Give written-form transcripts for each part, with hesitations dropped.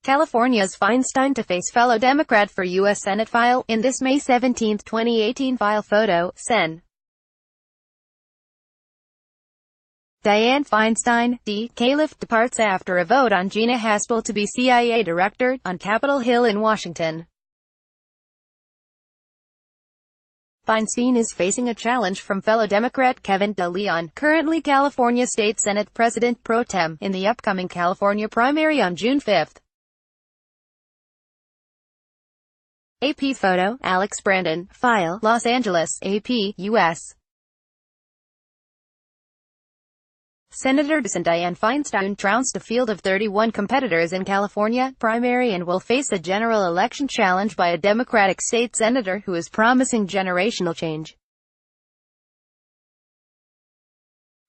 California's Feinstein to face fellow Democrat for U.S. Senate file. In this May 17, 2018 file photo, Sen. Dianne Feinstein, D. Caliph, departs after a vote on Gina Haspel to be CIA director, on Capitol Hill in Washington. Feinstein is facing a challenge from fellow Democrat Kevin DeLeon, currently California State Senate President pro tem, in the upcoming California primary on June 5. AP photo, Alex Brandon, file, Los Angeles, AP, U.S. Senator Dianne Feinstein trounced a field of 31 competitors in California primary and will face a general election challenge by a Democratic state senator who is promising generational change.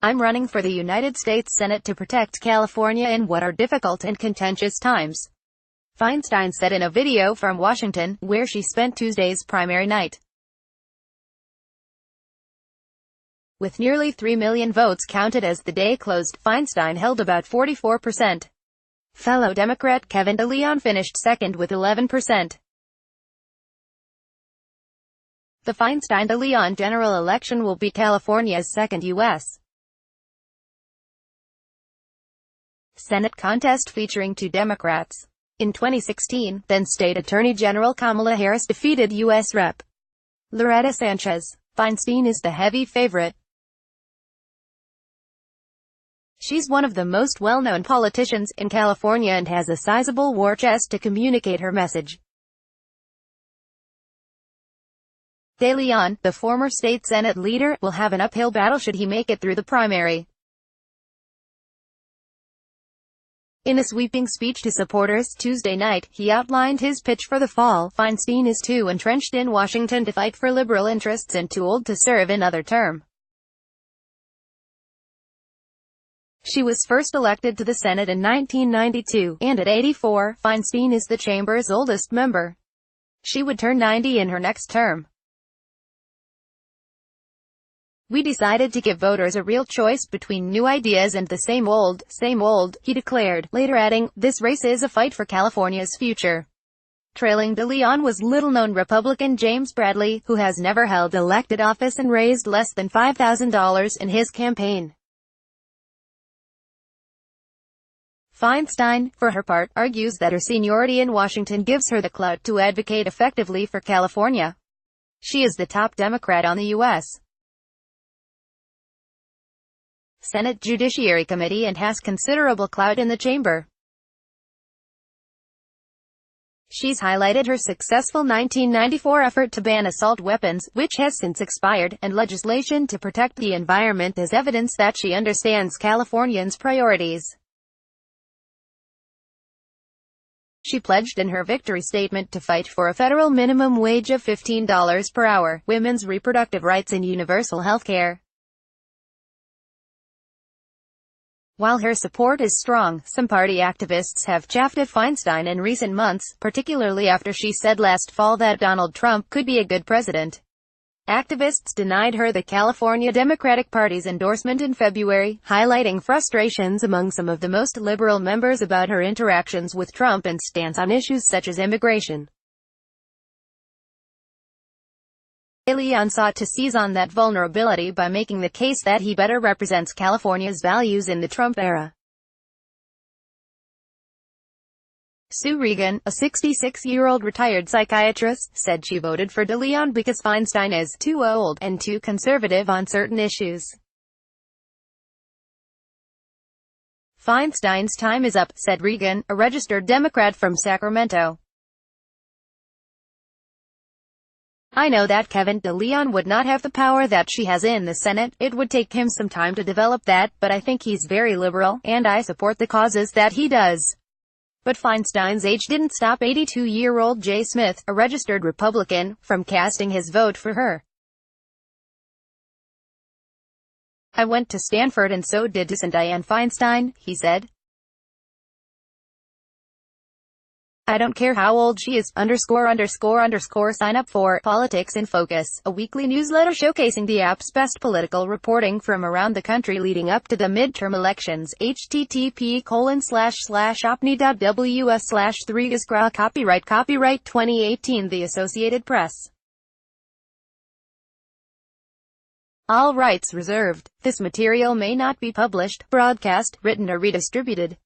"I'm running for the United States Senate to protect California in what are difficult and contentious times," Feinstein said in a video from Washington, where she spent Tuesday's primary night. With nearly 3 million votes counted as the day closed, Feinstein held about 44%. Fellow Democrat Kevin DeLeon finished second with 11%. The Feinstein-DeLeon general election will be California's second U.S. Senate contest featuring two Democrats. In 2016, then State Attorney General Kamala Harris defeated U.S. Rep. Loretta Sanchez. Feinstein is the heavy favorite. She's one of the most well-known politicians in California and has a sizable war chest to communicate her message. DeLeon, the former state Senate leader, will have an uphill battle should he make it through the primary. In a sweeping speech to supporters Tuesday night, he outlined his pitch for the fall. Feinstein is too entrenched in Washington to fight for liberal interests and too old to serve another term. She was first elected to the Senate in 1992, and at 84, Feinstein is the chamber's oldest member. She would turn 90 in her next term. "We decided to give voters a real choice between new ideas and the same old, he declared, later adding, "This race is a fight for California's future." Trailing DeLeon was little-known Republican James Bradley, who has never held elected office and raised less than $5,000 in his campaign. Feinstein, for her part, argues that her seniority in Washington gives her the clout to advocate effectively for California. She is the top Democrat on the U.S. Senate Judiciary Committee and has considerable clout in the chamber. She's highlighted her successful 1994 effort to ban assault weapons, which has since expired, and legislation to protect the environment as evidence that she understands Californians' priorities. She pledged in her victory statement to fight for a federal minimum wage of $15 per hour, women's reproductive rights and universal health care. While her support is strong, some party activists have chaffed at Feinstein in recent months, particularly after she said last fall that Donald Trump could be a good president. Activists denied her the California Democratic Party's endorsement in February, highlighting frustrations among some of the most liberal members about her interactions with Trump and stance on issues such as immigration. DeLeon sought to seize on that vulnerability by making the case that he better represents California's values in the Trump era. Sue Regan, a 66-year-old retired psychiatrist, said she voted for DeLeon because Feinstein is too old and too conservative on certain issues. "Feinstein's time is up," said Regan, a registered Democrat from Sacramento. "I know that Kevin DeLeon would not have the power that she has in the Senate. It would take him some time to develop that, but I think he's very liberal, and I support the causes that he does." But Feinstein's age didn't stop 82-year-old Jay Smith, a registered Republican, from casting his vote for her. "I went to Stanford and so did Dianne Feinstein," he said. I don't care how old she is, _____. Sign up for Politics in Focus, a weekly newsletter showcasing the app's best political reporting from around the country leading up to the midterm elections. http://opni.ws/3isgra. Copyright 2018 The Associated Press. All rights reserved. This material may not be published, broadcast, written or redistributed